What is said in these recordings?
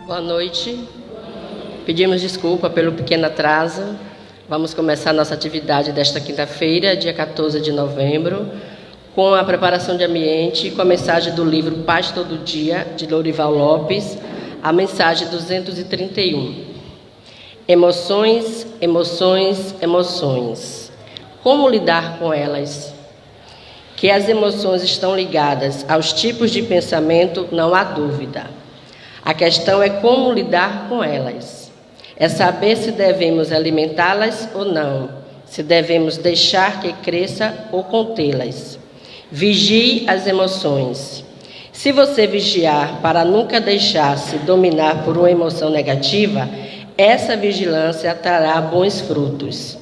Boa noite. Pedimos desculpa pelo pequeno atraso. Vamos começar nossa atividade desta quinta-feira, dia 14 de novembro, com a preparação de ambiente, com a mensagem do livro Paz Todo Dia, de Lorival Lopes, a mensagem 231. Emoções, emoções, emoções. Como lidar com elas? Que as emoções estão ligadas aos tipos de pensamento, não há dúvida. A questão é como lidar com elas. É saber se devemos alimentá-las ou não, se devemos deixar que cresça ou contê-las. Vigie as emoções. Se você vigiar para nunca deixar-se dominar por uma emoção negativa, essa vigilância trará bons frutos.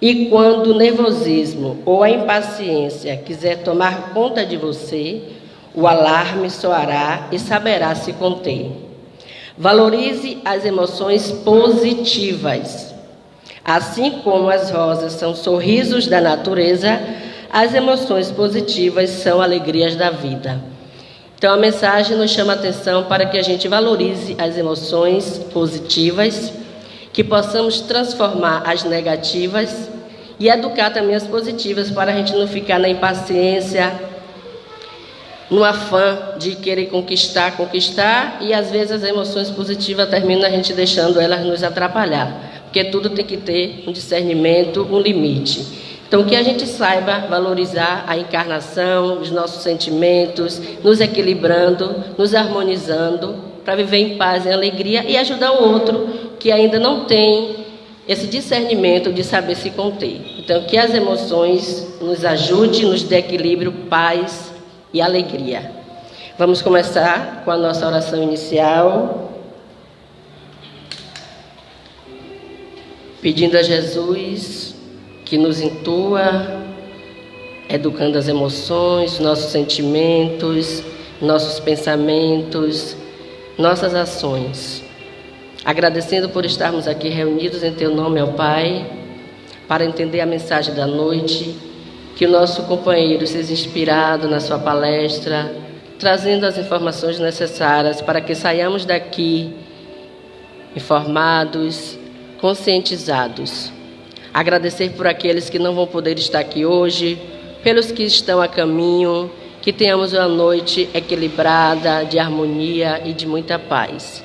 E quando o nervosismo ou a impaciência quiser tomar conta de você, o alarme soará e saberá se conter. Valorize as emoções positivas. Assim como as rosas são sorrisos da natureza, as emoções positivas são alegrias da vida. Então a mensagem nos chama a atenção para que a gente valorize as emoções positivas, que possamos transformar as negativas e educar também as positivas, para a gente não ficar na impaciência, no afã de querer conquistar, e às vezes as emoções positivas terminam a gente deixando elas nos atrapalhar, porque tudo tem que ter um discernimento, um limite. Então que a gente saiba valorizar a encarnação, os nossos sentimentos, nos equilibrando, nos harmonizando, para viver em paz e alegria e ajudar o outro que ainda não tem esse discernimento de saber se conter. Então que as emoções nos ajudem, nos dê equilíbrio, paz e alegria. Vamos começar com a nossa oração inicial, pedindo a Jesus que nos intua, educando as emoções, nossos sentimentos, nossos pensamentos, nossas ações. Agradecendo por estarmos aqui reunidos em Teu nome, ó Pai, para entender a mensagem da noite. Que o nosso companheiro seja inspirado na sua palestra, trazendo as informações necessárias para que saiamos daqui informados, conscientizados. Agradecer por aqueles que não vão poder estar aqui hoje, pelos que estão a caminho, que tenhamos uma noite equilibrada, de harmonia e de muita paz.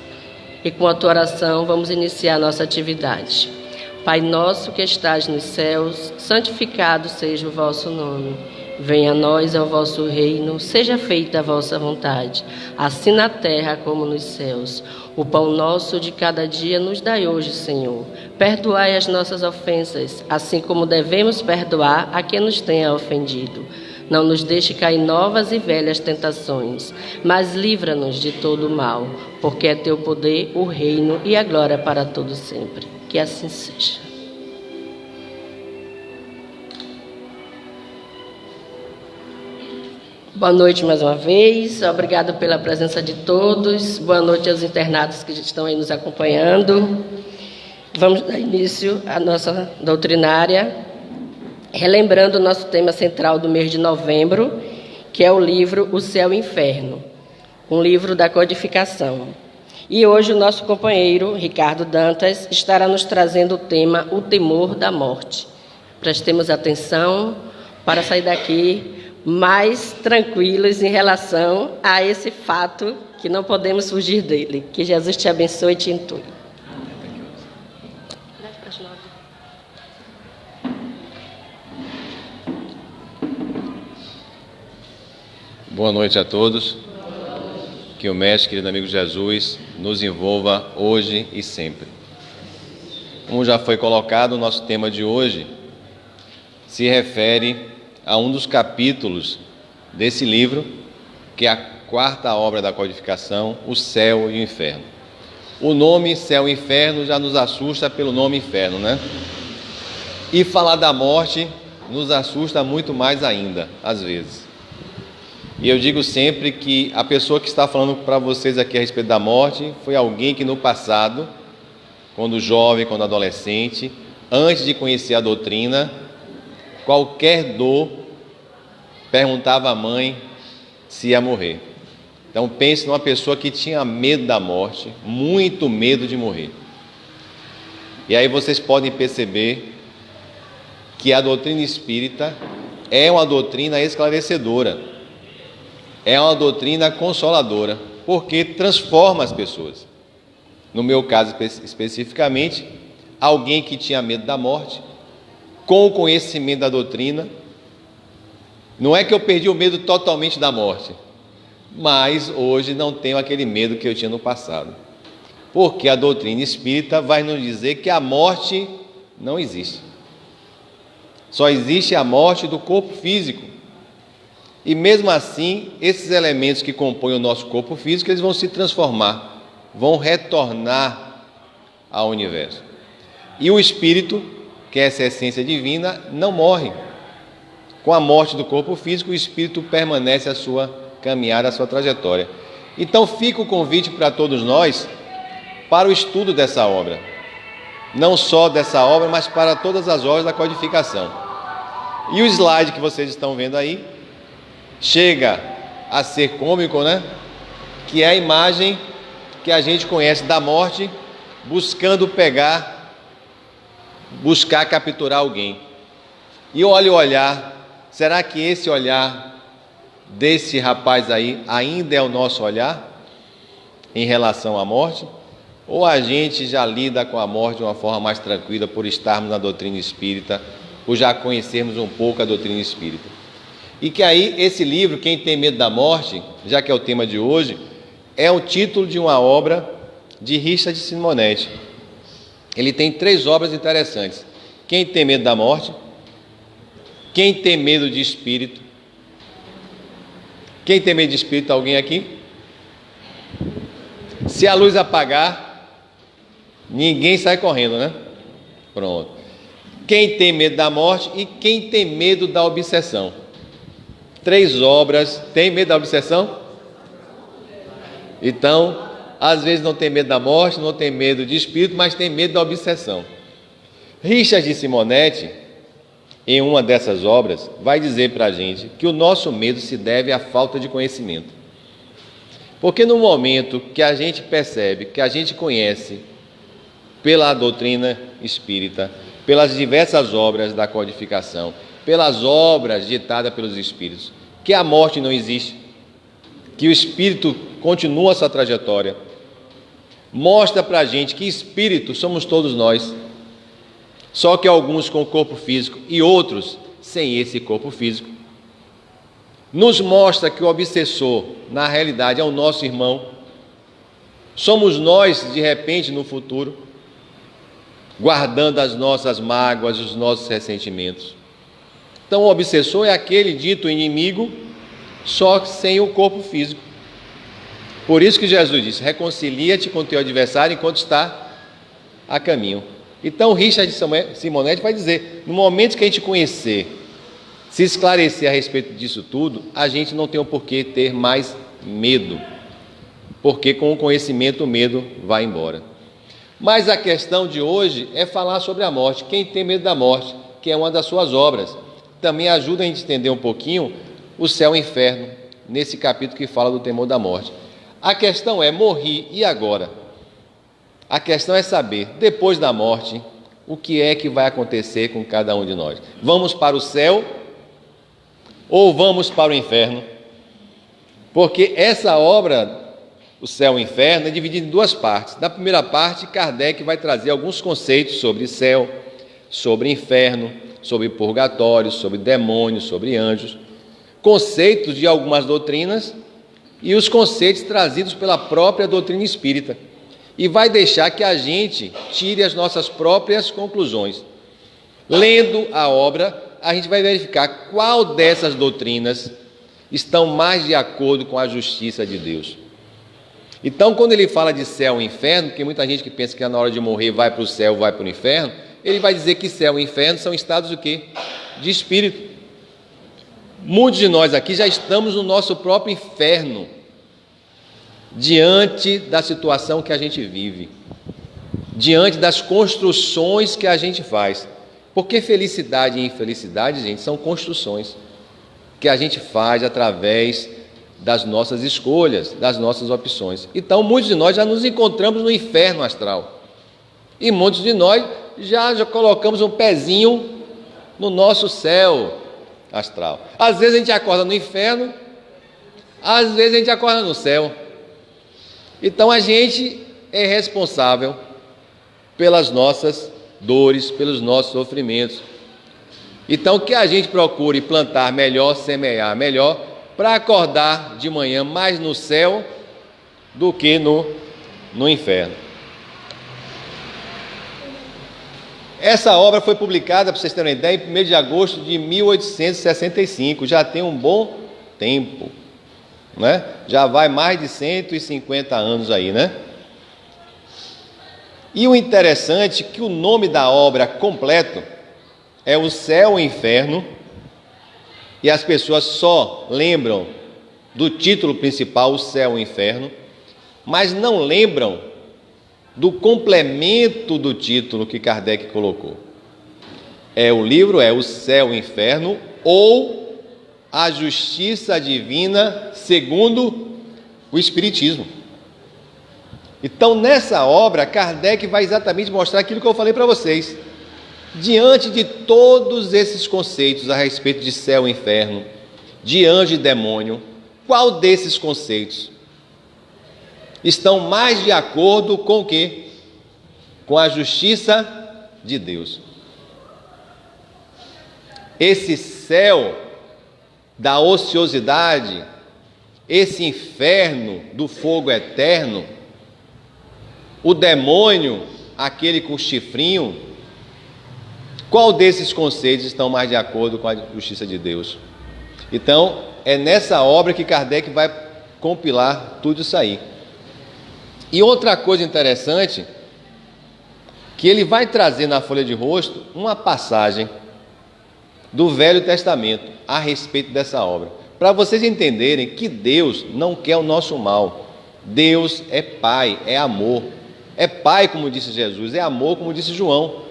E com a tua oração vamos iniciar a nossa atividade. Pai nosso que estás nos céus, santificado seja o vosso nome. Venha a nós o vosso reino, seja feita a vossa vontade, assim na terra como nos céus. O pão nosso de cada dia nos dai hoje, Senhor. Perdoai as nossas ofensas, assim como devemos perdoar a quem nos tenha ofendido. Não nos deixe cair novas e velhas tentações, mas livra-nos de todo o mal, porque é teu poder, o reino e a glória para todo sempre. Que assim seja. Boa noite mais uma vez, obrigado pela presença de todos, boa noite aos internados que estão aí nos acompanhando. Vamos dar início à nossa doutrinária, relembrando o nosso tema central do mês de novembro, que é o livro O Céu e o Inferno, um livro da codificação. E hoje o nosso companheiro, Ricardo Dantas, estará nos trazendo o tema O Temor da Morte. Prestemos atenção para sair daqui mais tranquilos em relação a esse fato que não podemos fugir dele. Que Jesus te abençoe e te intue. Boa noite a todos. Que o Mestre, querido amigo Jesus, nos envolva hoje e sempre. Como já foi colocado, o nosso tema de hoje se refere a um dos capítulos desse livro, que é a quarta obra da codificação, O Céu e o Inferno. O nome Céu e Inferno já nos assusta pelo nome Inferno, né? E falar da morte nos assusta muito mais ainda, às vezes. E eu digo sempre que a pessoa que está falando para vocês aqui a respeito da morte foi alguém que no passado, quando jovem, quando adolescente, antes de conhecer a doutrina, qualquer dor, perguntava à mãe se ia morrer. Então pense numa pessoa que tinha medo da morte, muito medo de morrer. E aí vocês podem perceber que a doutrina espírita é uma doutrina esclarecedora, é uma doutrina consoladora, porque transforma as pessoas. No meu caso especificamente, alguém que tinha medo da morte, com o conhecimento da doutrina, não é que eu perdi o medo totalmente da morte, mas hoje não tenho aquele medo que eu tinha no passado, porque a doutrina espírita vai nos dizer que a morte não existe. Só existe a morte do corpo físico. E mesmo assim, esses elementos que compõem o nosso corpo físico, eles vão se transformar, vão retornar ao universo. E o espírito, que é essa essência divina, não morre. Com a morte do corpo físico, o espírito permanece a sua caminhada, a sua trajetória. Então fica o convite para todos nós para o estudo dessa obra, não só dessa obra, mas para todas as obras da codificação. E o slide que vocês estão vendo aí chega a ser cômico, né? Que é a imagem que a gente conhece da morte buscando buscar capturar alguém. E olha o olhar, será que esse olhar desse rapaz aí ainda é o nosso olhar em relação à morte? Ou a gente já lida com a morte de uma forma mais tranquila por estarmos na doutrina espírita, por já conhecermos um pouco a doutrina espírita? E que aí esse livro, Quem Tem Medo da Morte, já que é o tema de hoje, é o título de uma obra de Richard Simonetti. Ele tem 3 obras interessantes: Quem Tem Medo da Morte, Quem Tem Medo de Espírito. Quem tem medo de espírito? Alguém aqui? Se a luz apagar, ninguém sai correndo, né? Pronto. Quem tem medo da morte e quem tem medo da obsessão. 3 obras. Tem medo da obsessão? Então, às vezes não tem medo da morte, não tem medo de espírito, mas tem medo da obsessão. Richard Simonetti, em uma dessas obras, vai dizer para a gente que o nosso medo se deve à falta de conhecimento. Porque no momento que a gente percebe, que a gente conhece pela doutrina espírita, pelas diversas obras da codificação, pelas obras ditadas pelos espíritos, que a morte não existe, que o espírito continua a sua trajetória, mostra para a gente que espírito somos todos nós, só que alguns com corpo físico e outros sem esse corpo físico. Nos mostra que o obsessor, na realidade, é o nosso irmão. Somos nós, de repente, no futuro, guardando as nossas mágoas, os nossos ressentimentos. Então, o obsessor é aquele dito inimigo, só sem o corpo físico. Por isso que Jesus disse: reconcilia-te com teu adversário enquanto está a caminho. Então, Richard Simonetti vai dizer: no momento que a gente conhecer, se esclarecer a respeito disso tudo, a gente não tem o porquê ter mais medo, porque com o conhecimento o medo vai embora. Mas a questão de hoje é falar sobre a morte. Quem tem medo da morte, que é uma das suas obras, também ajuda a gente entender um pouquinho o céu e o inferno, nesse capítulo que fala do temor da morte. A questão é: morri, e agora? A questão é saber, depois da morte, o que é que vai acontecer com cada um de nós. Vamos para o céu ou vamos para o inferno? Porque essa obra, o céu e o inferno, é dividida em 2 partes. Na primeira parte, Kardec vai trazer alguns conceitos sobre céu, sobre inferno, sobre purgatório, sobre demônios, sobre anjos, conceitos de algumas doutrinas e os conceitos trazidos pela própria doutrina espírita. E vai deixar que a gente tire as nossas próprias conclusões. Lendo a obra, a gente vai verificar qual dessas doutrinas estão mais de acordo com a justiça de Deus. Então, quando ele fala de céu e inferno, porque muita gente que pensa que na hora de morrer vai para o céu, vai para o inferno, ele vai dizer que céu e inferno são estados do quê? De espírito. Muitos de nós aqui já estamos no nosso próprio inferno, diante da situação que a gente vive, diante das construções que a gente faz. Porque felicidade e infelicidade, gente, são construções que a gente faz através das nossas escolhas, das nossas opções. Então, muitos de nós já nos encontramos no inferno astral. E muitos de nós já colocamos um pezinho no nosso céu astral. Às vezes a gente acorda no inferno, às vezes a gente acorda no céu. Então a gente é responsável pelas nossas dores, pelos nossos sofrimentos. Então que a gente procure plantar melhor, semear melhor, para acordar de manhã mais no céu do que no inferno. Essa obra foi publicada, para vocês terem uma ideia, em 1º de agosto de 1865, já tem um bom tempo, né? Já vai mais de 150 anos aí, né? E o interessante é que o nome da obra completo é O Céu e o Inferno, e as pessoas só lembram do título principal, O Céu e o Inferno, mas não lembram do complemento do título que Kardec colocou. O livro é O Céu e o Inferno, ou A Justiça Divina segundo o Espiritismo. Então, nessa obra, Kardec vai exatamente mostrar aquilo que eu falei para vocês. Diante de todos esses conceitos a respeito de céu e inferno, de anjo e demônio, qual desses conceitos estão mais de acordo com o quê? Com a justiça de Deus. Esse céu da ociosidade, esse inferno do fogo eterno, o demônio, aquele com chifrinho, qual desses conceitos estão mais de acordo com a justiça de Deus? Então, é nessa obra que Kardec vai compilar tudo isso aí. E outra coisa interessante, que ele vai trazer na folha de rosto uma passagem do Velho Testamento a respeito dessa obra, para vocês entenderem que Deus não quer o nosso mal. Deus é Pai, é amor. É Pai, como disse Jesus, é amor, como disse João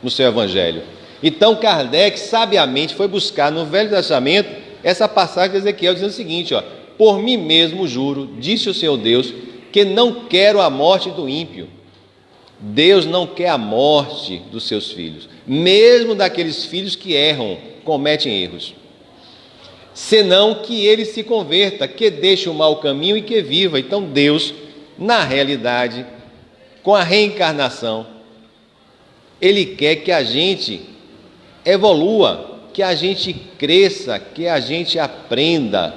no seu Evangelho. Então Kardec sabiamente foi buscar no Velho Testamento essa passagem de Ezequiel, dizendo o seguinte: por mim mesmo juro, disse o Senhor Deus, que não quero a morte do ímpio. Deus não quer a morte dos seus filhos, mesmo daqueles filhos que erram, cometem erros, senão que ele se converta, que deixe o mau caminho e que viva. Então Deus, na realidade, com a reencarnação, Ele quer que a gente evolua, que a gente cresça, que a gente aprenda,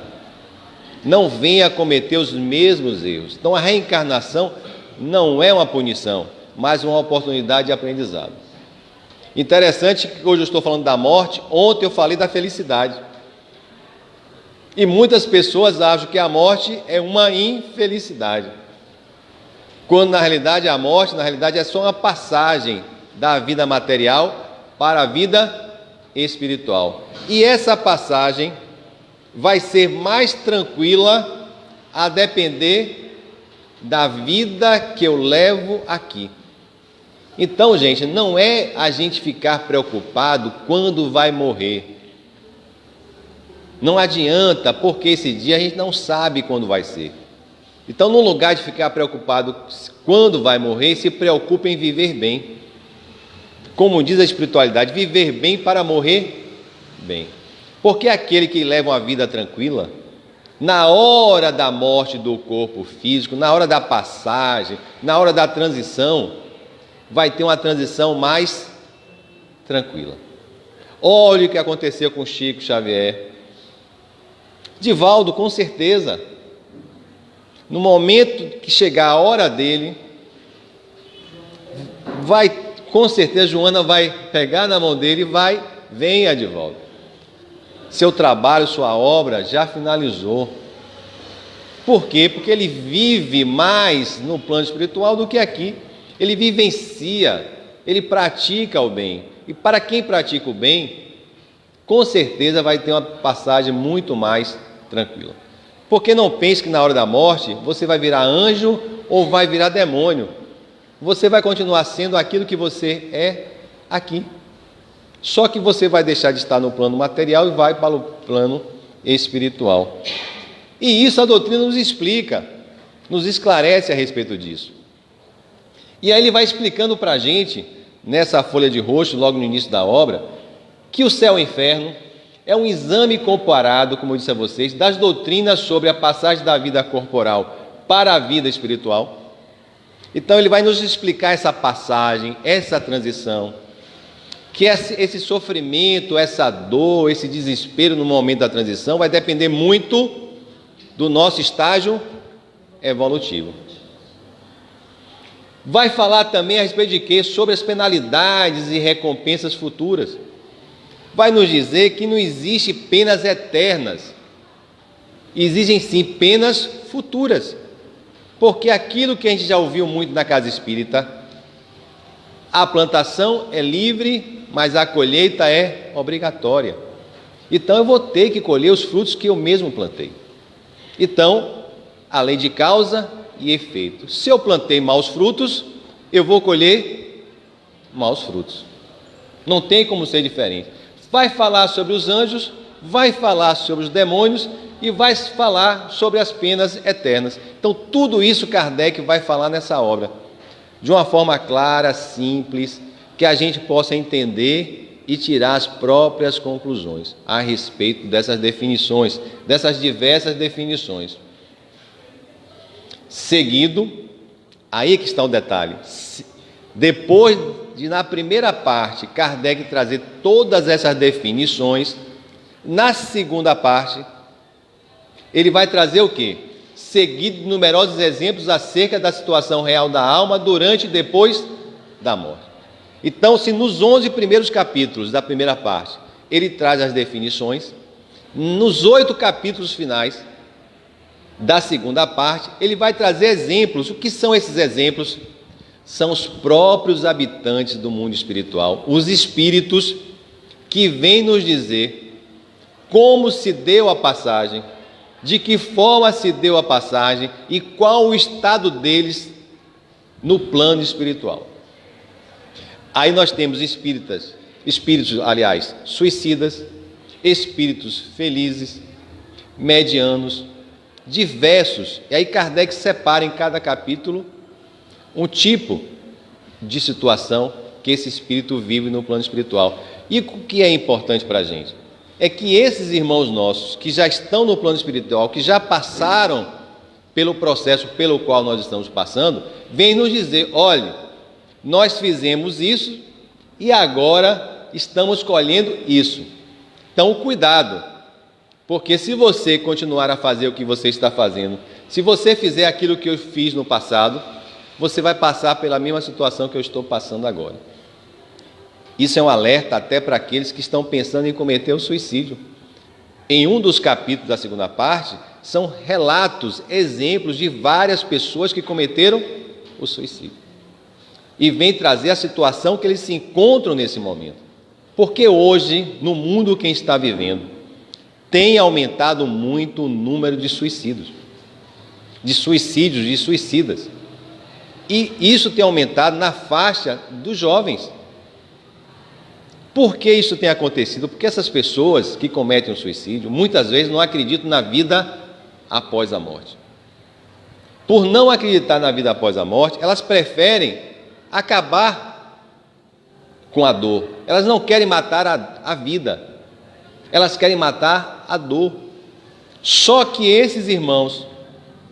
não venha a cometer os mesmos erros. Então a reencarnação não é uma punição, mas uma oportunidade de aprendizado. Interessante que hoje eu estou falando da morte, ontem eu falei da felicidade. E muitas pessoas acham que a morte é uma infelicidade, quando na realidade a morte, é só uma passagem da vida material para a vida espiritual. E essa passagem vai ser mais tranquila a depender da vida que eu levo aqui. Então, gente, não é a gente ficar preocupado quando vai morrer. Não adianta, porque esse dia a gente não sabe quando vai ser. Então, no lugar de ficar preocupado quando vai morrer, se preocupe em viver bem. Como diz a espiritualidade, viver bem para morrer bem. Porque aquele que leva uma vida tranquila, na hora da morte do corpo físico, na hora da passagem, na hora da transição, vai ter uma transição mais tranquila. Olha o que aconteceu com Chico Xavier. Divaldo, com certeza, no momento que chegar a hora dele, com certeza Joana vai pegar na mão dele e venha Divaldo. Seu trabalho, sua obra já finalizou. Por quê? Porque ele vive mais no plano espiritual do que aqui. Ele vivencia, ele pratica o bem. E para quem pratica o bem, com certeza vai ter uma passagem muito mais tranquila. Porque não pense que na hora da morte você vai virar anjo ou vai virar demônio. Você vai continuar sendo aquilo que você é aqui. Só que você vai deixar de estar no plano material e vai para o plano espiritual. E isso a doutrina nos explica, nos esclarece a respeito disso. E aí ele vai explicando para a gente, nessa folha de roxo, logo no início da obra, que o céu e o inferno é um exame comparado, como eu disse a vocês, das doutrinas sobre a passagem da vida corporal para a vida espiritual. Então ele vai nos explicar essa passagem, essa transição, que esse sofrimento, essa dor, esse desespero no momento da transição vai depender muito do nosso estágio evolutivo. Vai falar também a respeito de quê? Sobre as penalidades e recompensas futuras. Vai nos dizer que não existe penas eternas, existem sim penas futuras, porque aquilo que a gente já ouviu muito na casa espírita, a plantação é livre, mas a colheita é obrigatória. Então eu vou ter que colher os frutos que eu mesmo plantei. Então, a lei de causa e efeito. Se eu plantei maus frutos, eu vou colher maus frutos. Não tem como ser diferente. Vai falar sobre os anjos, vai falar sobre os demônios e vai falar sobre as penas eternas. Então, tudo isso Kardec vai falar nessa obra, de uma forma clara, simples, que a gente possa entender e tirar as próprias conclusões a respeito dessas definições, dessas diversas definições. Seguido, aí que está o detalhe, depois de na primeira parte Kardec trazer todas essas definições, na segunda parte ele vai trazer o quê? Seguido de numerosos exemplos acerca da situação real da alma durante e depois da morte. Então, se nos 11 primeiros capítulos da primeira parte ele traz as definições, nos 8 capítulos finais da segunda parte ele vai trazer exemplos. O que são esses exemplos? São os próprios habitantes do mundo espiritual, os espíritos que vêm nos dizer como se deu a passagem, de que forma se deu a passagem e qual o estado deles no plano espiritual. Aí nós temos espíritos, suicidas, espíritos felizes, medianos, diversos. E aí Kardec separa em cada capítulo um tipo de situação que esse espírito vive no plano espiritual. E o que é importante para a gente? É que esses irmãos nossos, que já estão no plano espiritual, que já passaram pelo processo pelo qual nós estamos passando, vêm nos dizer: olha, nós fizemos isso e agora estamos colhendo isso. Então, cuidado, porque se você continuar a fazer o que você está fazendo, se você fizer aquilo que eu fiz no passado, você vai passar pela mesma situação que eu estou passando agora. Isso é um alerta até para aqueles que estão pensando em cometer o suicídio. Em um dos capítulos da segunda parte, são relatos, exemplos de várias pessoas que cometeram o suicídio. E vem trazer a situação que eles se encontram nesse momento. Porque hoje, no mundo que está vivendo, tem aumentado muito o número de suicídios, de suicidas. E isso tem aumentado na faixa dos jovens. Por que isso tem acontecido? Porque essas pessoas que cometem o suicídio, muitas vezes não acreditam na vida após a morte. Por não acreditar na vida após a morte, elas preferem acabar com a dor. Elas não querem matar a vida, elas querem matar a dor. Só que esses irmãos,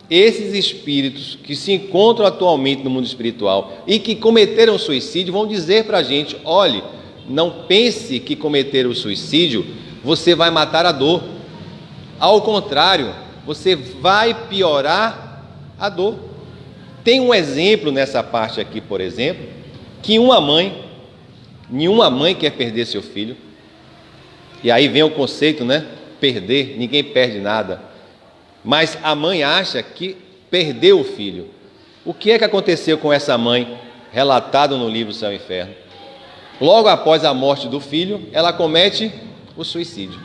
esses espíritos que se encontram atualmente no mundo espiritual e que cometeram suicídio, vão dizer para a gente: olhe, não pense que cometer o suicídio você vai matar a dor. Ao contrário, você vai piorar a dor. Tem um exemplo nessa parte aqui, por exemplo, que nenhuma mãe quer perder seu filho. E aí vem o conceito, né? Perder, ninguém perde nada. Mas a mãe acha que perdeu o filho. O que é que aconteceu com essa mãe, relatado no livro Céu e Inferno? Logo após a morte do filho, ela comete o suicídio,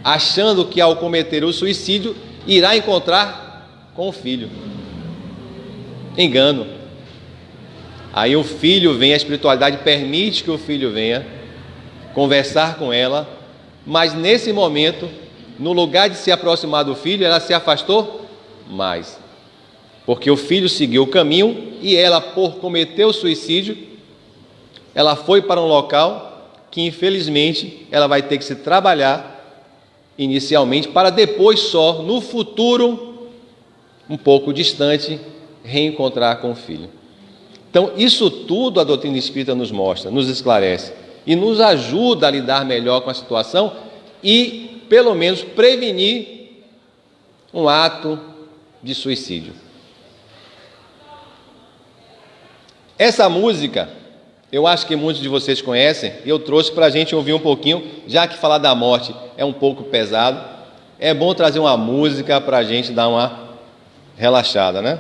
achando que ao cometer o suicídio, irá encontrar com o filho. Engano. Aí o filho vem, a espiritualidade permite que o filho venha conversar com ela, mas nesse momento no lugar de se aproximar do filho, ela se afastou mais. Porque o filho seguiu o caminho e ela, por cometer o suicídio, ela foi para um local que, infelizmente, ela vai ter que se trabalhar inicialmente para depois só, no futuro, um pouco distante, reencontrar com o filho. Então, isso tudo a doutrina espírita nos mostra, nos esclarece e nos ajuda a lidar melhor com a situação e, pelo menos, prevenir um ato de suicídio. Essa música, eu acho que muitos de vocês conhecem, e eu trouxe para a gente ouvir um pouquinho, já que falar da morte é um pouco pesado, é bom trazer uma música para a gente dar uma relaxada, né?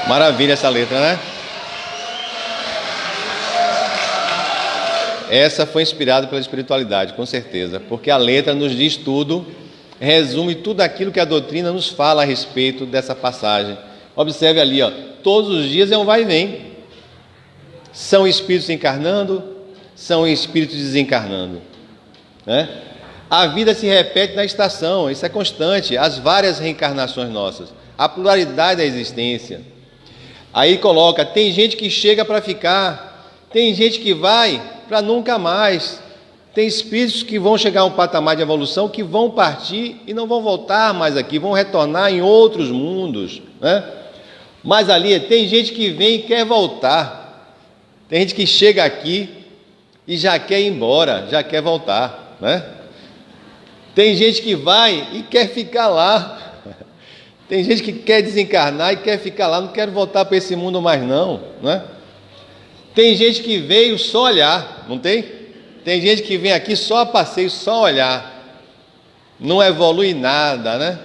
Maravilha essa letra, né? Essa foi inspirada pela espiritualidade, com certeza, porque a letra nos diz tudo, resume tudo aquilo que a doutrina nos fala a respeito dessa passagem. Observe ali, ó, todos os dias é um vai e vem. São espíritos encarnando, são espíritos desencarnando, né? A vida se repete na estação, isso é constante, as várias reencarnações nossas, a pluralidade da existência. Aí coloca, tem gente que chega para ficar, tem gente que vai para nunca mais, tem espíritos que vão chegar a um patamar de evolução, que vão partir e não vão voltar mais aqui, vão retornar em outros mundos, né? Mas ali tem gente que vem e quer voltar, tem gente que chega aqui e já quer ir embora, já quer voltar, né? Tem gente que vai e quer ficar lá. Tem gente que quer desencarnar e quer ficar lá, não quer voltar para esse mundo mais não, né? Tem gente que veio só olhar, não tem? Tem gente que vem aqui só a passeio, só olhar. Não evolui nada, né?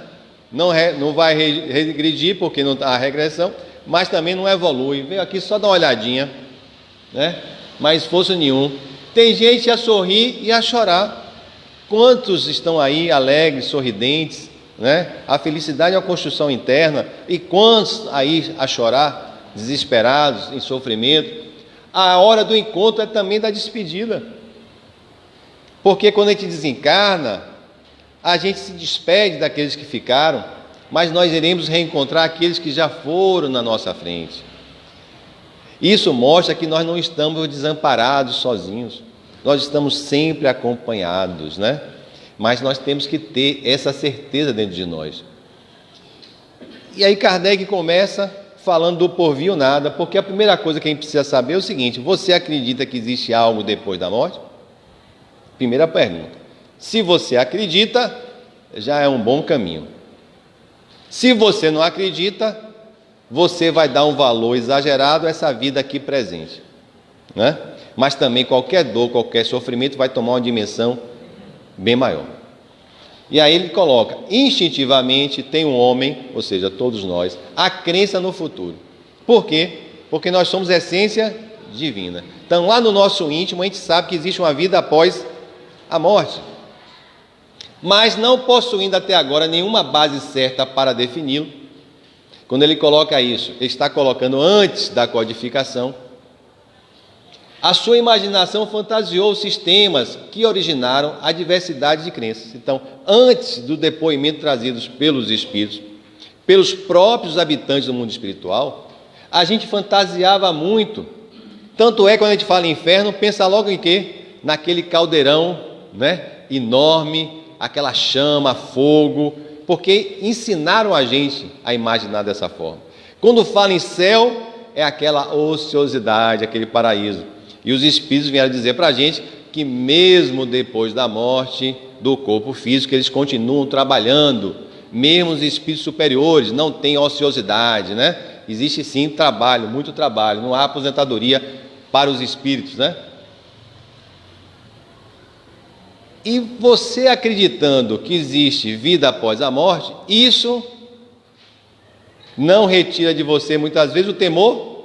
Não vai regredir porque não há regressão, mas também não evolui. Veio aqui só dar uma olhadinha, né? Mas esforço nenhum. Tem gente a sorrir e a chorar. Quantos estão aí alegres, sorridentes, né? A felicidade é uma construção interna. E quantos aí a chorar, desesperados, em sofrimento? A hora do encontro é também da despedida, porque quando a gente desencarna, a gente se despede daqueles que ficaram, mas nós iremos reencontrar aqueles que já foram na nossa frente. Isso mostra que nós não estamos desamparados, sozinhos, nós estamos sempre acompanhados, né? Mas nós temos que ter essa certeza dentro de nós. E aí Kardec começa falando do porvir ou nada, porque a primeira coisa que a gente precisa saber é o seguinte: você acredita que existe algo depois da morte? Primeira pergunta. Se você acredita, já é um bom caminho. Se você não acredita, você vai dar um valor exagerado a essa vida aqui presente, né? Mas também qualquer dor, qualquer sofrimento vai tomar uma dimensão bem maior. E aí ele coloca: instintivamente tem um homem, ou seja, todos nós, a crença no futuro. Por quê? Porque nós somos essência divina. Então lá no nosso íntimo a gente sabe que existe uma vida após a morte, mas não possuindo até agora nenhuma base certa para defini-lo. Quando ele coloca isso, ele está colocando antes da codificação. A sua imaginação fantasiou sistemas que originaram a diversidade de crenças. Então, antes do depoimento trazidos pelos espíritos, pelos próprios habitantes do mundo espiritual, a gente fantasiava muito. Tanto é, quando a gente fala em inferno, pensa logo em quê? Naquele caldeirão, né, enorme, aquela chama, fogo, porque ensinaram a gente a imaginar dessa forma. Quando fala em céu, é aquela ociosidade, aquele paraíso. E os espíritos vieram dizer para a gente que mesmo depois da morte do corpo físico, eles continuam trabalhando. Mesmo os espíritos superiores não têm ociosidade, né? Existe sim trabalho, muito trabalho. Não há aposentadoria para os espíritos, né? E você acreditando que existe vida após a morte, isso não retira de você muitas vezes o temor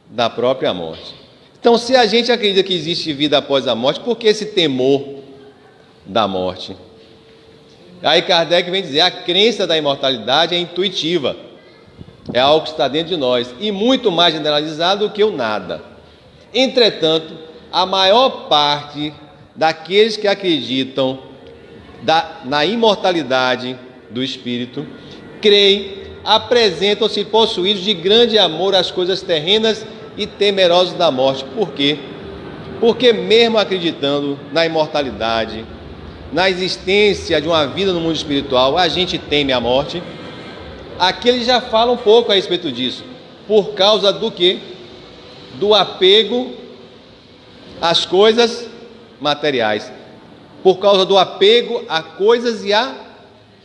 da própria morte. Então, se a gente acredita que existe vida após a morte, por que esse temor da morte? Aí Kardec vem dizer: a crença da imortalidade é intuitiva, é algo que está dentro de nós, e muito mais generalizado do que o nada. Entretanto, a maior parte daqueles que acreditam na imortalidade do espírito, creem, apresentam-se possuídos de grande amor às coisas terrenas e temerosos da morte. Por quê? Porque mesmo acreditando na imortalidade, na existência de uma vida no mundo espiritual, a gente teme a morte. Aqui ele já fala um pouco a respeito disso. Por causa do quê? Do apego às coisas materiais. Por causa do apego a coisas e a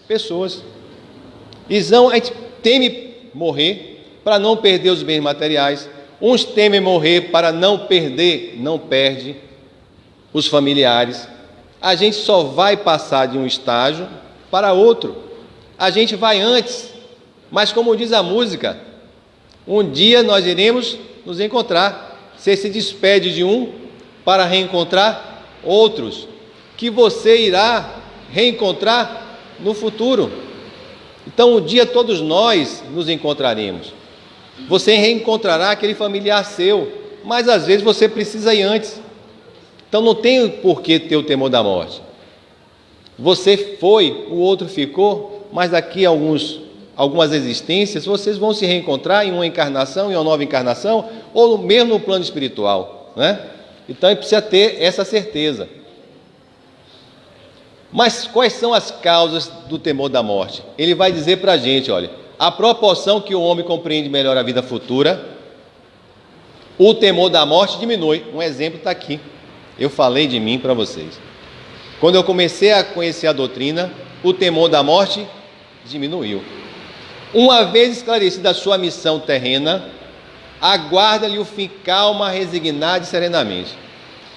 pessoas. Então a gente teme morrer para não perder os bens materiais. Uns temem morrer para não perde os familiares. A gente só vai passar de um estágio para outro. A gente vai antes. Mas como diz a música, um dia nós iremos nos encontrar. Você se despede de um para reencontrar outros, que você irá reencontrar no futuro. Então um dia todos nós nos encontraremos. Você reencontrará aquele familiar seu, mas às vezes você precisa ir antes. Então não tem por que ter o temor da morte. Você foi, o outro ficou, mas daqui a algumas existências vocês vão se reencontrar em uma encarnação, em uma nova encarnação, ou mesmo no plano espiritual, né? Então ele precisa ter essa certeza. Mas quais são as causas do temor da morte? Ele vai dizer para a gente, olha, a proporção que o homem compreende melhor a vida futura, o temor da morte diminui. Um exemplo está aqui. Eu falei de mim para vocês. Quando eu comecei a conhecer a doutrina, o temor da morte diminuiu. Uma vez esclarecida a sua missão terrena, aguarda-lhe o fim calma, resignado e serenamente.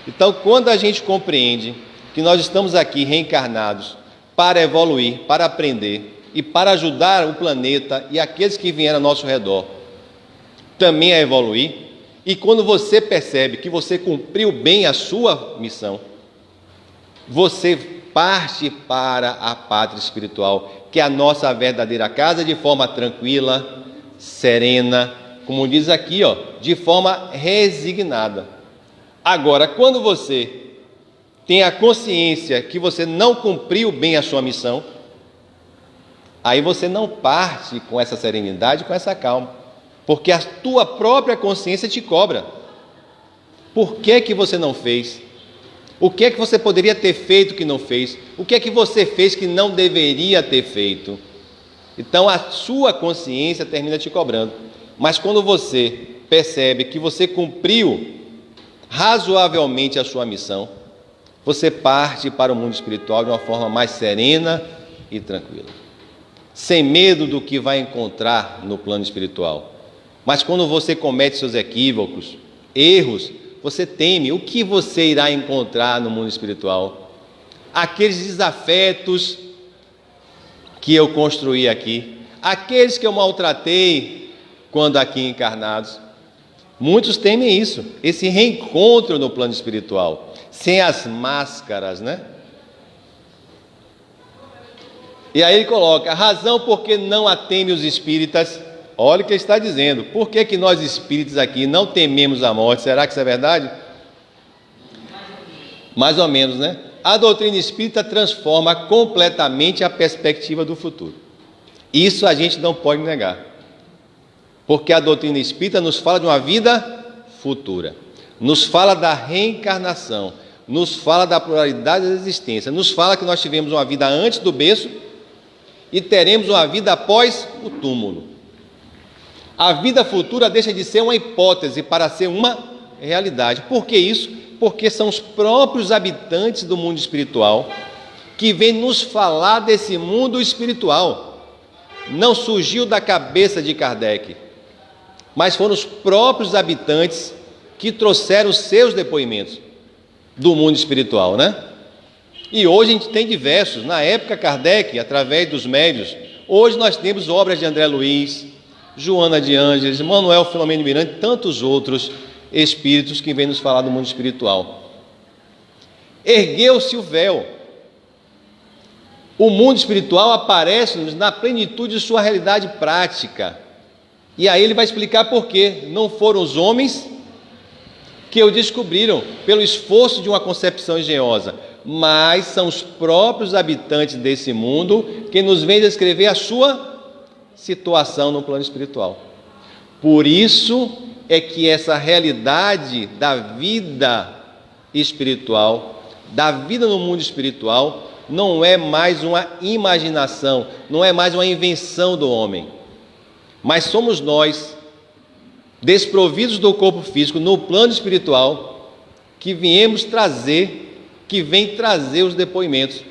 Então, quando a gente compreende que nós estamos aqui reencarnados para evoluir, para aprender e para ajudar o planeta e aqueles que vieram ao nosso redor também a evoluir, e quando você percebe que você cumpriu bem a sua missão, você parte para a pátria espiritual, que é a nossa verdadeira casa, de forma tranquila, serena, como diz aqui, ó, de forma resignada. Agora, quando você tem a consciência que você não cumpriu bem a sua missão, aí você não parte com essa serenidade, com essa calma, porque a tua própria consciência te cobra. Por que que você não fez? O que é que você poderia ter feito que não fez? O que é que você fez que não deveria ter feito? Então a sua consciência termina te cobrando. Mas quando você percebe que você cumpriu razoavelmente a sua missão, você parte para o mundo espiritual de uma forma mais serena e tranquila, sem medo do que vai encontrar no plano espiritual. Mas quando você comete seus equívocos, erros, você teme o que você irá encontrar no mundo espiritual. Aqueles desafetos que eu construí aqui, aqueles que eu maltratei quando aqui encarnados. Muitos temem isso, esse reencontro no plano espiritual, sem as máscaras, né? E aí ele coloca, a razão por que não a temem os espíritas. Olha o que ele está dizendo, por que que nós espíritas aqui não tememos a morte? Será que isso é verdade? Mais ou menos, né? A doutrina espírita transforma completamente a perspectiva do futuro. Isso a gente não pode negar. Porque a doutrina espírita nos fala de uma vida futura, nos fala da reencarnação, nos fala da pluralidade da existência, nos fala que nós tivemos uma vida antes do berço e teremos uma vida após o túmulo. A vida futura deixa de ser uma hipótese para ser uma realidade. Por que isso? Porque são os próprios habitantes do mundo espiritual que vêm nos falar desse mundo espiritual. Não surgiu da cabeça de Kardec, mas foram os próprios habitantes que trouxeram os seus depoimentos do mundo espiritual, né? E hoje a gente tem diversos. Na época Kardec, através dos médios, hoje nós temos obras de André Luiz, Joana de Ângeles, Manuel Filomeno Miranda e tantos outros espíritos que vêm nos falar do mundo espiritual. Ergueu-se o véu. O mundo espiritual aparece-nos na plenitude de sua realidade prática. E aí ele vai explicar por quê. Não foram os homens que o descobriram pelo esforço de uma concepção engenhosa, mas são os próprios habitantes desse mundo que nos vêm descrever a sua situação no plano espiritual. Por isso é que essa realidade da vida espiritual, da vida no mundo espiritual, não é mais uma imaginação, não é mais uma invenção do homem, mas somos nós, desprovidos do corpo físico, no plano espiritual, que viemos trazer, que vem trazer os depoimentos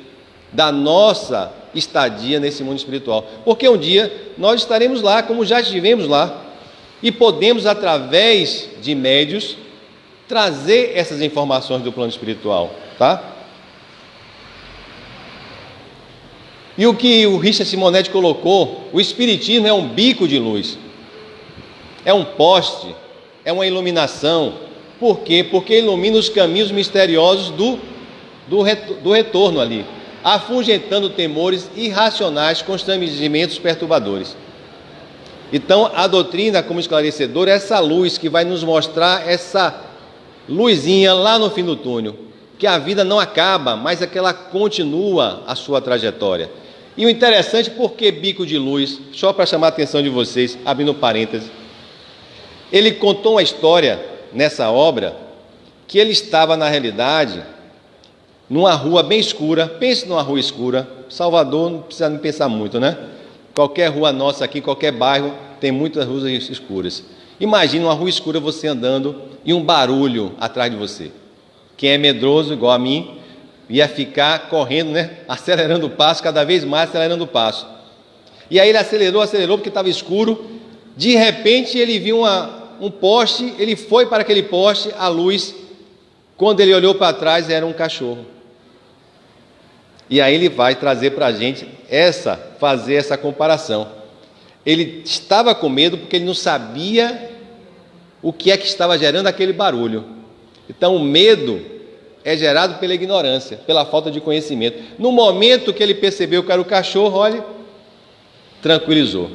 da nossa estadia nesse mundo espiritual, porque um dia nós estaremos lá, como já estivemos lá, e podemos, através de médios, trazer essas informações do plano espiritual, tá? E o que o Richard Simonetti colocou, o espiritismo é um bico de luz, é um poste, é uma iluminação. Por quê? Porque ilumina os caminhos misteriosos do retorno ali, afugentando temores irracionais, constrangimentos perturbadores. Então, a doutrina, como esclarecedora, é essa luz que vai nos mostrar essa luzinha lá no fim do túnel, que a vida não acaba, mas é que ela continua a sua trajetória. E o interessante, por que bico de luz? Só para chamar a atenção de vocês, abrindo parênteses. Ele contou uma história nessa obra, que ele estava, na realidade, numa rua bem escura. Pense numa rua escura. Salvador não precisa nem pensar muito, né? Qualquer rua nossa aqui, qualquer bairro, tem muitas ruas escuras. Imagina uma rua escura, você andando e um barulho atrás de você. Quem é medroso, igual a mim, ia ficar correndo, né? Acelerando o passo, cada vez mais acelerando o passo. E aí ele acelerou, porque estava escuro. De repente ele viu um poste, ele foi para aquele poste, a luz, quando ele olhou para trás, era um cachorro. E aí ele vai trazer para a gente fazer essa comparação. Ele estava com medo porque ele não sabia o que é que estava gerando aquele barulho. Então o medo é gerado pela ignorância, pela falta de conhecimento. No momento que ele percebeu que era o cachorro, olha, tranquilizou.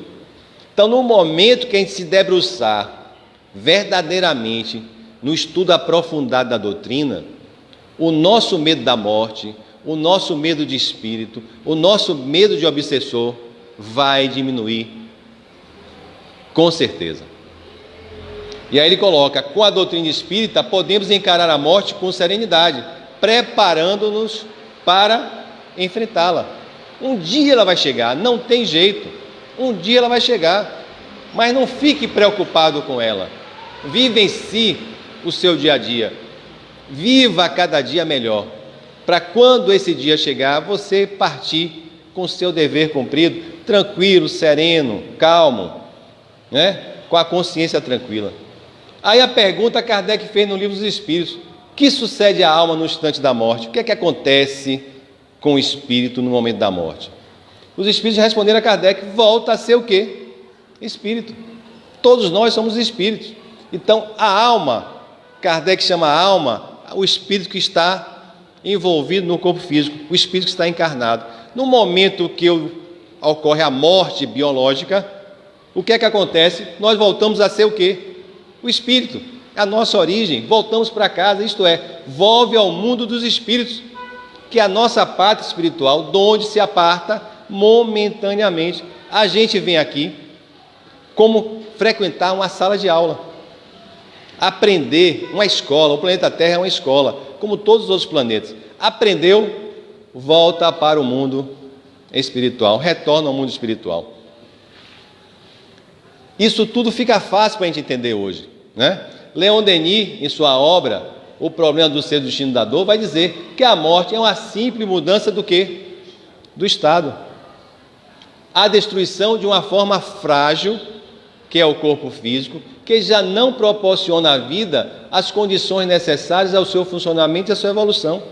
Então, no momento que a gente se debruçar verdadeiramente no estudo aprofundado da doutrina, o nosso medo da morte, o nosso medo de espírito, o nosso medo de obsessor vai diminuir, com certeza. E aí ele coloca, com a doutrina espírita, podemos encarar a morte com serenidade, preparando-nos para enfrentá-la. Um dia ela vai chegar, não tem jeito. Um dia ela vai chegar. mas não fique preocupado com ela. Vivencie o seu dia a dia. Viva cada dia melhor, para quando esse dia chegar, você partir com o seu dever cumprido, tranquilo, sereno, calmo, né? Com a consciência tranquila. Aí a pergunta Kardec fez no Livro dos Espíritos: o que sucede à alma no instante da morte? O que é que acontece com o espírito no momento da morte? Os espíritos responderam a Kardec: volta a ser o quê? Espírito. Todos nós somos espíritos. Então a alma, Kardec chama a alma o espírito que está envolvido no corpo físico, o espírito que está encarnado. No momento que ocorre a morte biológica, o que é que acontece? Nós voltamos a ser o quê? O espírito, a nossa origem, voltamos para casa, isto é, volve ao mundo dos espíritos, que é a nossa pátria espiritual, de onde se aparta momentaneamente. A gente vem aqui como frequentar uma sala de aula, aprender, uma escola. O planeta Terra é uma escola, como todos os outros planetas. Aprendeu, volta para o mundo espiritual, retorna ao mundo espiritual. Isso tudo fica fácil para a gente entender hoje, né? Leon Denis, em sua obra O Problema do Ser, do Destino e da Dor, vai dizer que a morte é uma simples mudança do quê? Do estado. A destruição de uma forma frágil, que é o corpo físico, que já não proporciona à vida as condições necessárias ao seu funcionamento e à sua evolução.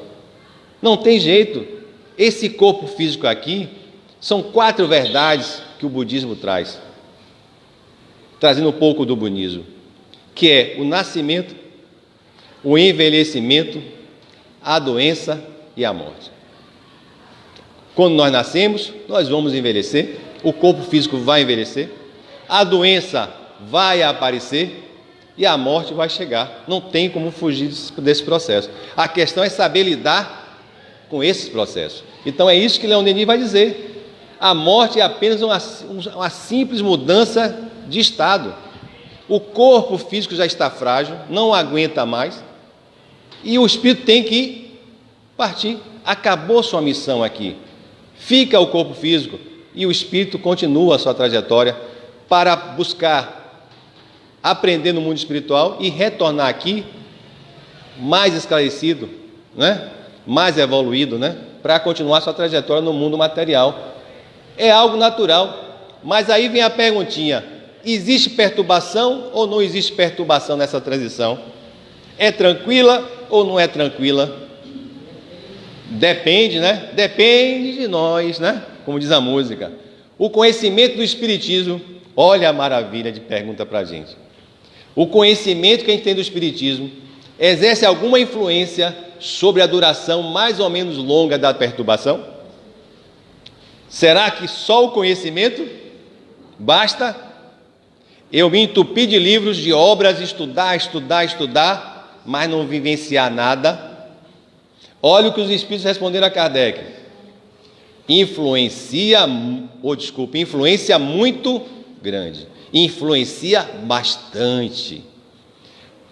Não tem jeito. Esse corpo físico aqui são 4 verdades que o budismo traz, trazendo um pouco do budismo, que é o nascimento, o envelhecimento, a doença e a morte. Quando nós nascemos, nós vamos envelhecer, o corpo físico vai envelhecer, a doença vai aparecer e a morte vai chegar. Não tem como fugir desse processo. A questão é saber lidar com esses processos. Então é isso que Leon Denis vai dizer. A morte é apenas uma simples mudança de estado. O corpo físico já está frágil, não aguenta mais, e o espírito tem que partir. Acabou sua missão aqui. Fica o corpo físico e o espírito continua a sua trajetória para buscar aprender no mundo espiritual e retornar aqui mais esclarecido, né? Mais evoluído, né? Para continuar sua trajetória no mundo material. É algo natural. Mas aí vem a perguntinha: existe perturbação ou não existe perturbação nessa transição? É tranquila ou não é tranquila? Depende, né? Depende de nós, né? Como diz a música. O conhecimento do Espiritismo, olha a maravilha de pergunta para a gente. O conhecimento que a gente tem do Espiritismo exerce alguma influência sobre a duração mais ou menos longa da perturbação? Será que só o conhecimento basta? Eu me entupi de livros, de obras, estudar, mas não vivenciar nada? Olha o que os Espíritos responderam a Kardec: influência muito grande, influencia bastante.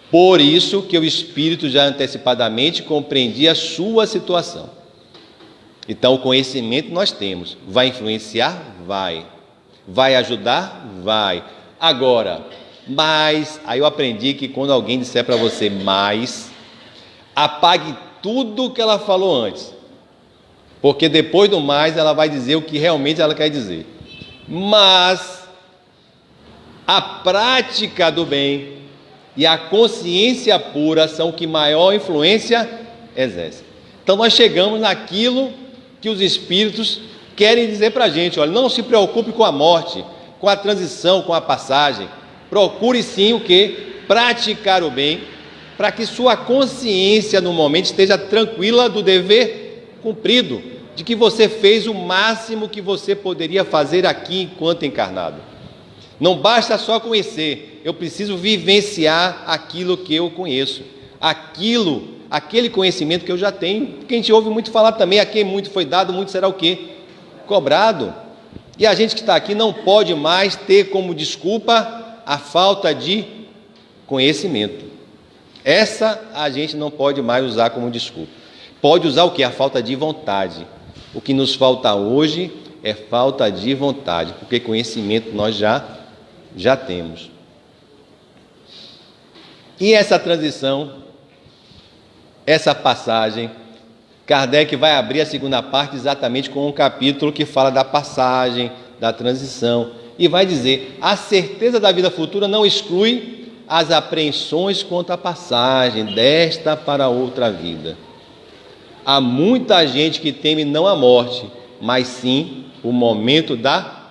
Por isso que o Espírito já antecipadamente compreendia a sua situação. Então o conhecimento nós temos. Vai influenciar? Vai. Vai ajudar? Vai. Agora, mas, aí eu aprendi que quando alguém disser para você mais, apague tudo que ela falou antes, porque depois do mais ela vai dizer o que realmente ela quer dizer. Mas a prática do bem e a consciência pura são o que maior influência exerce. Então nós chegamos naquilo que os Espíritos querem dizer para a gente: olha, não se preocupe com a morte, com a transição, com a passagem. Procure sim o quê? Praticar o bem, para que sua consciência no momento esteja tranquila do dever cumprido, de que você fez o máximo que você poderia fazer aqui enquanto encarnado. Não basta só conhecer, eu preciso vivenciar aquilo que eu conheço, aquele conhecimento que eu já tenho, porque a gente ouve muito falar também: a quem muito foi dado, muito será o quê? Cobrado. E a gente que está aqui não pode mais ter como desculpa a falta de conhecimento. Essa a gente não pode mais usar como desculpa. Pode usar o quê? A falta de vontade. O que nos falta hoje é falta de vontade, porque conhecimento nós já já temos. E essa transição, essa passagem, Kardec vai abrir a segunda parte exatamente com um capítulo que fala da passagem, da transição, e vai dizer: a certeza da vida futura não exclui as apreensões quanto à passagem desta para outra vida. Há muita gente que teme não a morte, mas sim o momento da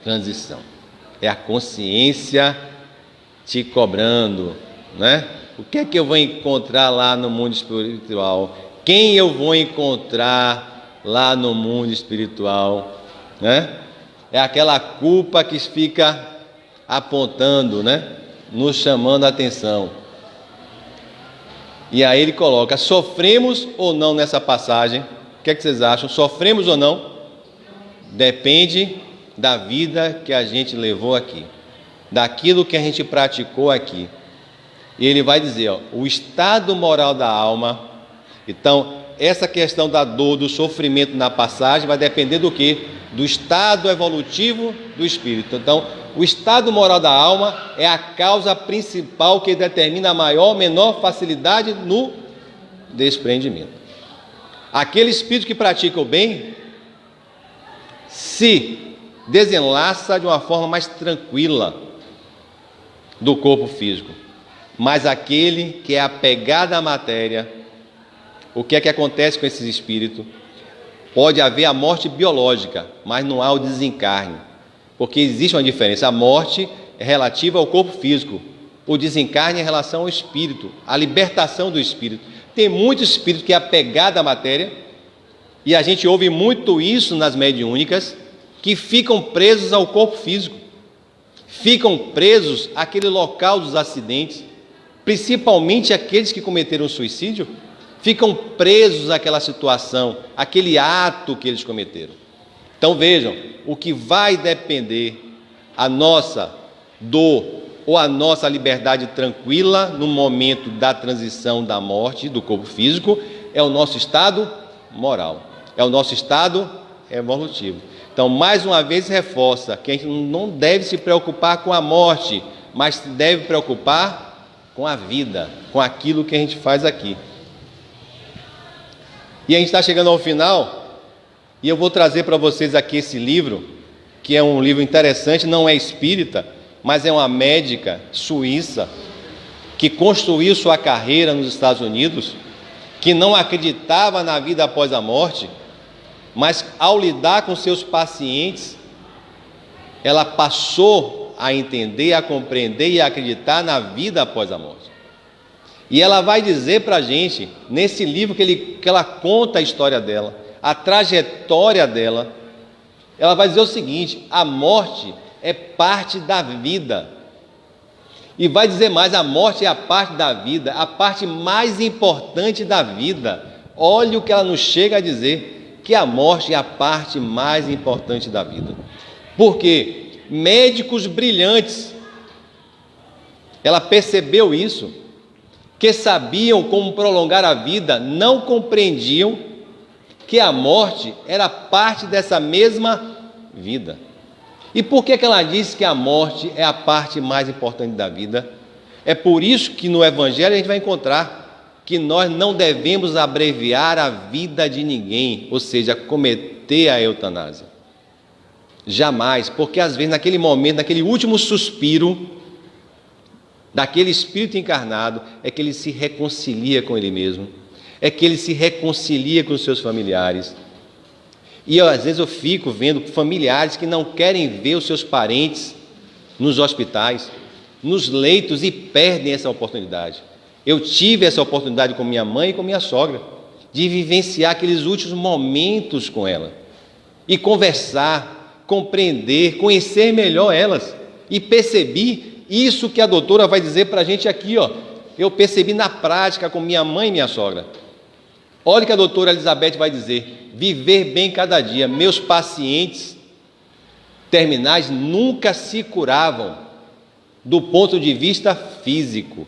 transição. É a consciência te cobrando, né? O que é que eu vou encontrar lá no mundo espiritual? Quem eu vou encontrar lá no mundo espiritual, né? É aquela culpa que fica apontando, né? Nos chamando a atenção. E aí ele coloca: sofremos ou não nessa passagem? O que é que vocês acham? Sofremos ou não? Depende da vida que a gente levou aqui, daquilo que a gente praticou aqui. E ele vai dizer, ó, o estado moral da alma. Então, essa questão da dor, do sofrimento na passagem vai depender do quê? Do estado evolutivo do espírito. Então, o estado moral da alma é a causa principal que determina a maior ou menor facilidade no desprendimento. Aquele espírito que pratica o bem se desenlaça de uma forma mais tranquila do corpo físico. Mas aquele que é apegado à matéria, o que é que acontece com esses espíritos? Pode haver a morte biológica, mas não há o desencarne, porque existe uma diferença. A morte é relativa ao corpo físico, o desencarne é em relação ao espírito, a libertação do espírito. Tem muito espírito que é apegado à matéria, e a gente ouve muito isso nas mediúnicas, que ficam presos ao corpo físico, ficam presos àquele local dos acidentes, principalmente aqueles que cometeram suicídio, ficam presos àquela situação, àquele ato que eles cometeram. Então vejam, o que vai depender a nossa dor ou a nossa liberdade tranquila no momento da transição da morte do corpo físico é o nosso estado moral, é o nosso estado evolutivo. Então, mais uma vez, reforça que a gente não deve se preocupar com a morte, mas se deve preocupar com a vida, com aquilo que a gente faz aqui. E a gente está chegando ao final, e eu vou trazer para vocês aqui esse livro, que é um livro interessante, não é espírita, mas é uma médica suíça, que construiu sua carreira nos Estados Unidos, que não acreditava na vida após a morte, mas ao lidar com seus pacientes, ela passou a entender, a compreender e a acreditar na vida após a morte. E ela vai dizer para a gente, nesse livro que ela conta a história dela, a trajetória dela, ela vai dizer o seguinte: a morte é parte da vida. E vai dizer mais, a morte é a parte da vida, a parte mais importante da vida. Olha o que ela nos chega a dizer, que a morte é a parte mais importante da vida. Porque médicos brilhantes, ela percebeu isso, que sabiam como prolongar a vida, não compreendiam que a morte era parte dessa mesma vida. E por que ela disse que a morte é a parte mais importante da vida? É por isso que no Evangelho a gente vai encontrar que nós não devemos abreviar a vida de ninguém, ou seja, cometer a eutanásia. Jamais, porque às vezes naquele momento, naquele último suspiro daquele espírito encarnado, é que ele se reconcilia com ele mesmo, é que ele se reconcilia com os seus familiares. E às vezes eu fico vendo familiares que não querem ver os seus parentes nos hospitais, nos leitos, e perdem essa oportunidade. Eu tive essa oportunidade com minha mãe e com minha sogra, de vivenciar aqueles últimos momentos com ela, e conversar, compreender, conhecer melhor elas, e percebi isso que a doutora vai dizer para a gente aqui, ó. Eu percebi na prática com minha mãe e minha sogra. Olha o que a doutora Elizabeth vai dizer: viver bem cada dia. Meus pacientes terminais nunca se curavam do ponto de vista físico,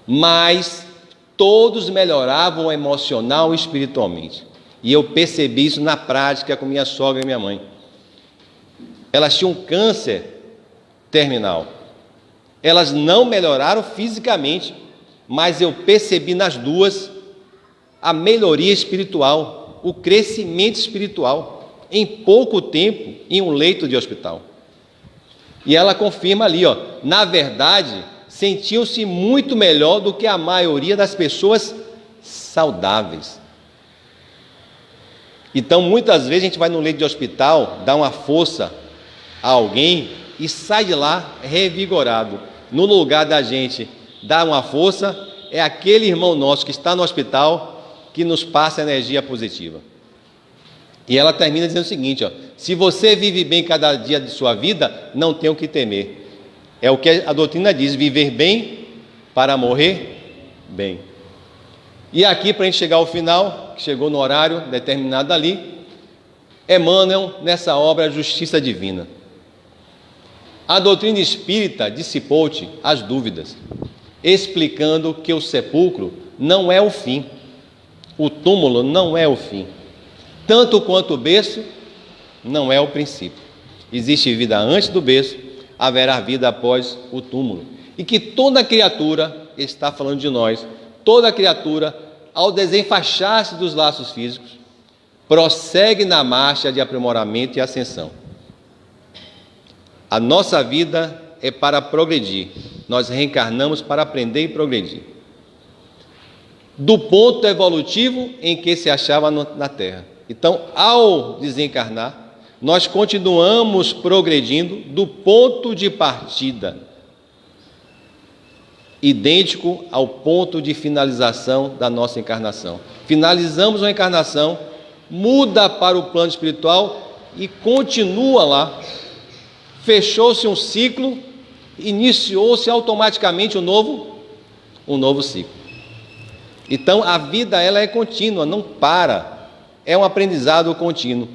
mas todos melhoravam emocional e espiritualmente. E eu percebi isso na prática com minha sogra e minha mãe. Elas tinham câncer terminal. Elas não melhoraram fisicamente, mas eu percebi nas duas a melhoria espiritual, o crescimento espiritual, em pouco tempo, em um leito de hospital. E ela confirma ali, na verdade, sentiam-se muito melhor do que a maioria das pessoas saudáveis. Então, muitas vezes a gente vai no leito de hospital, dá uma força a alguém e sai de lá revigorado. No lugar da gente dar uma força, é aquele irmão nosso que está no hospital que nos passa energia positiva. E ela termina dizendo o seguinte, se você vive bem cada dia de sua vida, não tem o que temer. É o que a doutrina diz, viver bem para morrer bem. E aqui, para a gente chegar ao final, que chegou no horário determinado ali, Emmanuel, nessa obra Justiça Divina. A doutrina espírita dissipou-te as dúvidas, explicando que o sepulcro não é o fim, o túmulo não é o fim, tanto quanto o berço não é o princípio. Existe vida antes do berço, haverá vida após o túmulo. E que toda criatura, ele está falando de nós, toda criatura, ao desenfaixar-se dos laços físicos, prossegue na marcha de aprimoramento e ascensão. A nossa vida é para progredir. Nós reencarnamos para aprender e progredir. Do ponto evolutivo em que se achava na Terra. Então, ao desencarnar, nós continuamos progredindo do ponto de partida, idêntico ao ponto de finalização da nossa encarnação. Finalizamos a encarnação, muda para o plano espiritual e continua lá. Fechou-se um ciclo, iniciou-se automaticamente um novo ciclo. Então a vida ela é contínua, não para, é um aprendizado contínuo.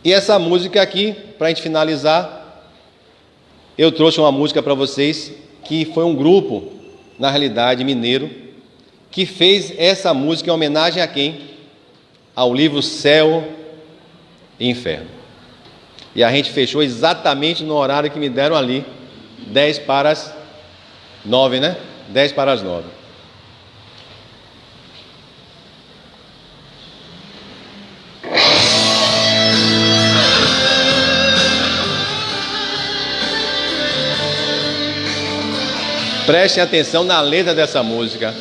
E essa música aqui, para a gente finalizar, eu trouxe uma música para vocês, que foi um grupo, na realidade mineiro, que fez essa música em homenagem a quem? Ao livro Céu e Inferno. E a gente fechou exatamente no horário que me deram ali, 10 para as 9, né? 10 para as 9. Prestem atenção na letra dessa música.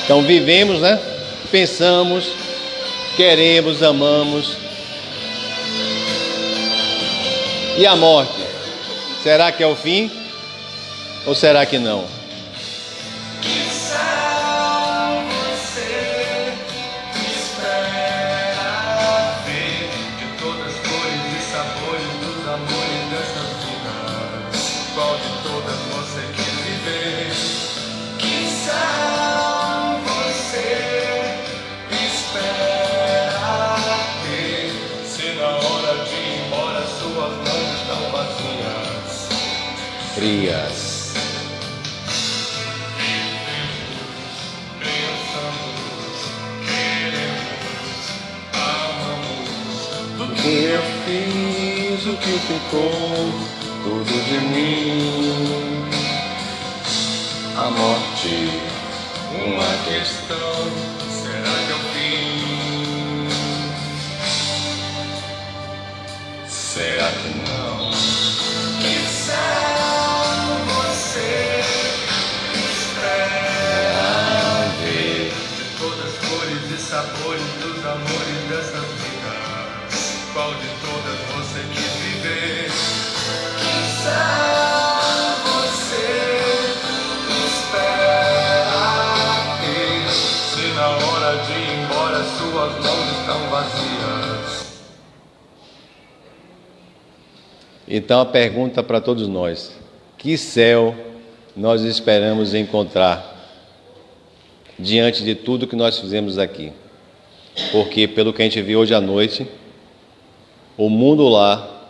Então vivemos, né? Pensamos, queremos, amamos. E a morte? Será que é o fim? Ou será que não? Frias. O que eu fiz, o que ficou, tudo de mim. A morte, uma questão, será que é o fim? Será que não? Sabores dos amores dessa vida, qual de todas você quis viver? Quizá você espera aqui, se na hora de ir embora suas mãos estão vazias. Então a pergunta para todos nós: que céu nós esperamos encontrar diante de tudo que nós fizemos aqui? Porque pelo que a gente viu hoje à noite, o mundo lá,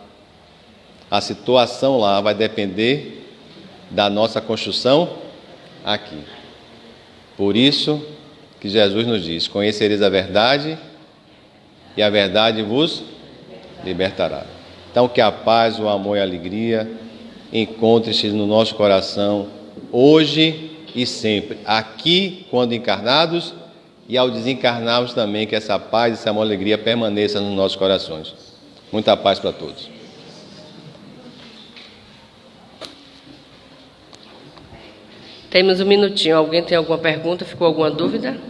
a situação lá vai depender da nossa construção aqui. Por isso que Jesus nos diz: conhecereis a verdade e a verdade vos libertará. Então que a paz, o amor e a alegria encontrem-se no nosso coração hoje e sempre, aqui quando encarnados, e ao desencarnarmos também, que essa paz, essa amor e alegria permaneça nos nossos corações. Muita paz para todos. Temos um minutinho. Alguém tem alguma pergunta? Ficou alguma dúvida?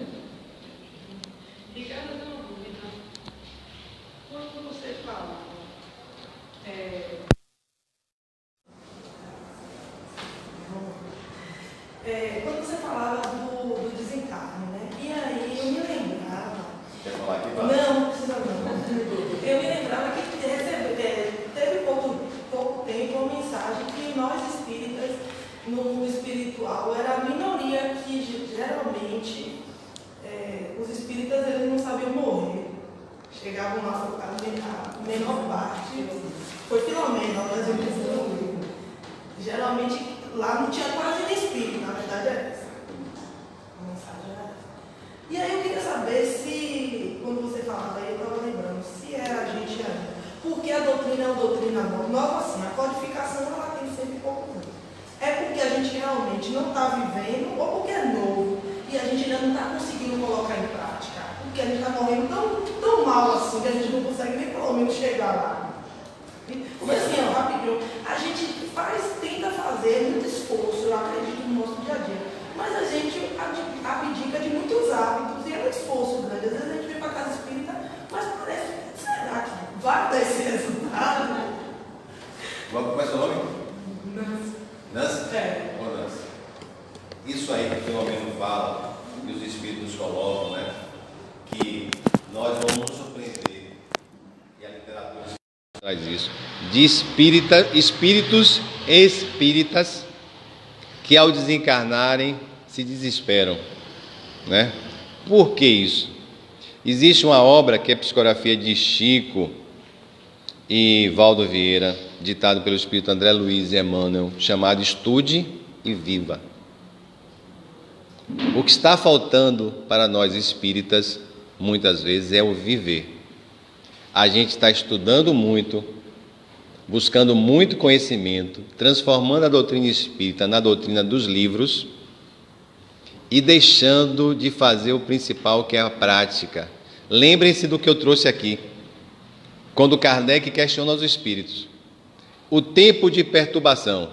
Quando você falava do desencarne, né? E aí eu me lembrava. Quer falar aqui? Não, não precisa não. Eu me lembrava que teve pouco tempo uma mensagem que nós espíritas, no mundo espiritual, era a minoria que geralmente os espíritas eles não sabiam morrer. Chegavam lá focados a menor parte. Foi Filomena, nós vimos. Geralmente lá não tinha quase nem espírito, na verdade é essa. A mensagem era essa. E aí eu queria saber se, quando você falava aí, eu estava lembrando, se era a gente ainda. Porque a doutrina é uma doutrina nova, assim, a codificação ela tem sempre pouco tempo. É porque a gente realmente não está vivendo, ou porque é novo, e a gente ainda não está conseguindo colocar em prática. Porque a gente está morrendo tão mal assim, que a gente não consegue nem pelo menos chegar lá. Porque assim, ó, rapidinho, a gente tenta fazer muito esforço, eu acredito no nosso dia a dia, mas a gente abdica de muitos hábitos e é um esforço grande. Às vezes a gente vem para a casa espírita, mas parece, será que vai dar esse resultado? Qual é o seu nome? Nancy. Nancy? É. Ô, Nancy, isso aí que o Filomeno fala, que os espíritos colocam, né? Que nós vamos nos surpreender, e a literatura traz isso, de espíritos espíritas que ao desencarnarem se desesperam, né? Por que isso? Existe uma obra que é a psicografia de Chico e Valdo Vieira, ditado pelo espírito André Luiz e Emmanuel, chamado Estude e Viva. O que está faltando para nós espíritas, muitas vezes, é o viver. A gente está estudando muito, buscando muito conhecimento, transformando a doutrina espírita na doutrina dos livros e deixando de fazer o principal, que é a prática. Lembrem-se do que eu trouxe aqui, quando Kardec questiona os espíritos. O tempo de perturbação,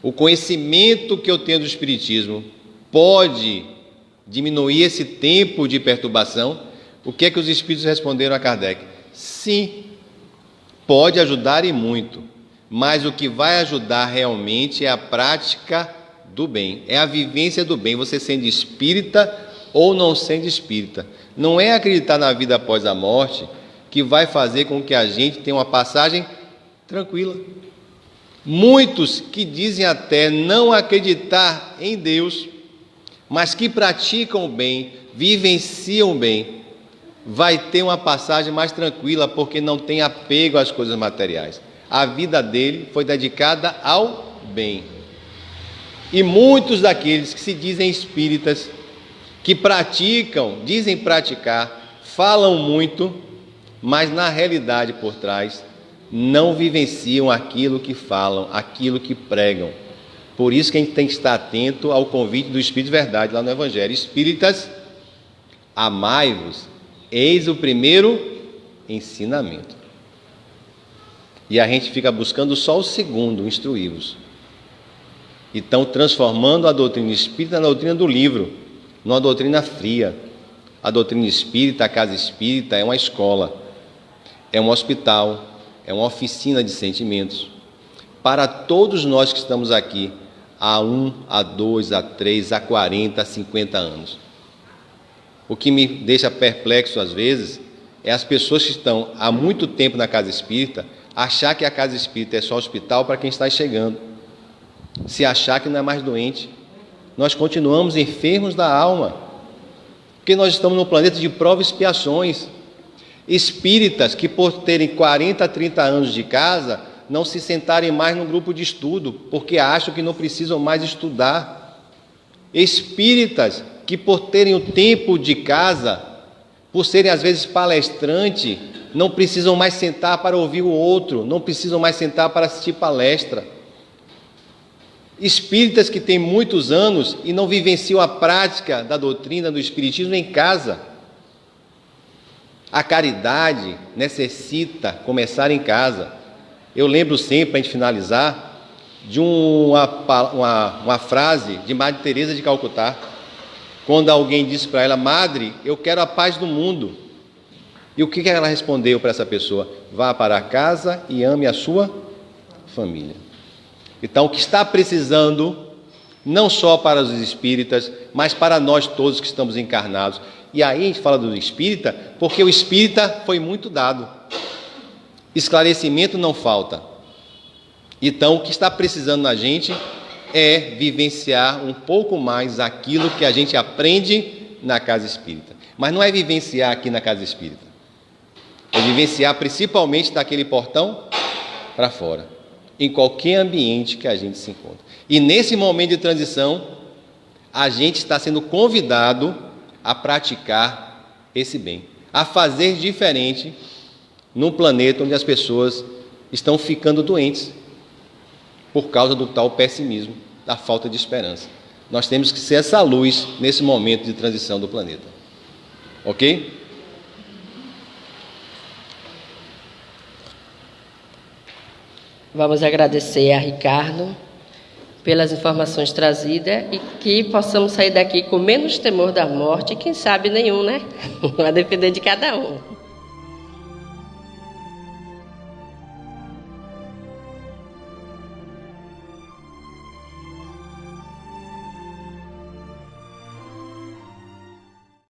o conhecimento que eu tenho do espiritismo pode diminuir esse tempo de perturbação? O que é que os espíritos responderam a Kardec? Sim, pode ajudar e muito, mas o que vai ajudar realmente é a prática do bem, é a vivência do bem, você sendo espírita ou não sendo espírita. Não é acreditar na vida após a morte que vai fazer com que a gente tenha uma passagem tranquila. Muitos que dizem até não acreditar em Deus, mas que praticam o bem, vivenciam o bem, vai ter uma passagem mais tranquila, porque não tem apego às coisas materiais. A vida dele foi dedicada ao bem. E muitos daqueles que se dizem espíritas, que praticam, dizem praticar, falam muito, mas na realidade por trás não vivenciam aquilo que falam, aquilo que pregam. Por isso que a gente tem que estar atento ao convite do Espírito de Verdade lá no Evangelho. Espíritas, amai-vos, eis o primeiro ensinamento. E a gente fica buscando só o segundo, instruí-vos. E estão transformando a doutrina espírita na doutrina do livro, numa doutrina fria. A doutrina espírita, a casa espírita é uma escola. é um hospital, é uma oficina de sentimentos. Para todos nós que estamos aqui, há 1, há 2, há 3, há 40, há 50 anos. O que me deixa perplexo às vezes é as pessoas que estão há muito tempo na casa espírita achar que a casa espírita é só hospital para quem está chegando. Se achar que não é mais doente. Nós continuamos enfermos da alma, porque nós estamos num planeta de provas e expiações. Espíritas que por terem 40, 30 anos de casa, não se sentarem mais num grupo de estudo, porque acham que não precisam mais estudar. Espíritas que por terem o tempo de casa, por serem às vezes palestrantes, não precisam mais sentar para ouvir o outro, não precisam mais sentar para assistir palestra. Espíritas que têm muitos anos e não vivenciam a prática da doutrina do Espiritismo em casa. A caridade necessita começar em casa. Eu lembro sempre, para a gente finalizar, de uma frase de Madre Teresa de Calcutá, quando alguém disse para ela: Madre, eu quero a paz do mundo. E o que ela respondeu para essa pessoa? Vá para casa e ame a sua família. Então, o que está precisando, não só para os espíritas, mas para nós todos que estamos encarnados. E aí a gente fala do espírita, porque o espírita foi muito dado. Esclarecimento não falta. Então, o que está precisando na gente é vivenciar um pouco mais aquilo que a gente aprende na casa espírita. Mas não é vivenciar aqui na casa espírita. É vivenciar principalmente daquele portão para fora, em qualquer ambiente que a gente se encontra. E nesse momento de transição, a gente está sendo convidado a praticar esse bem, a fazer diferente num planeta onde as pessoas estão ficando doentes por causa do tal pessimismo, da falta de esperança. Nós temos que ser essa luz nesse momento de transição do planeta. Ok? Vamos agradecer a Ricardo pelas informações trazidas e que possamos sair daqui com menos temor da morte, e quem sabe nenhum, né? Vai depender de cada um.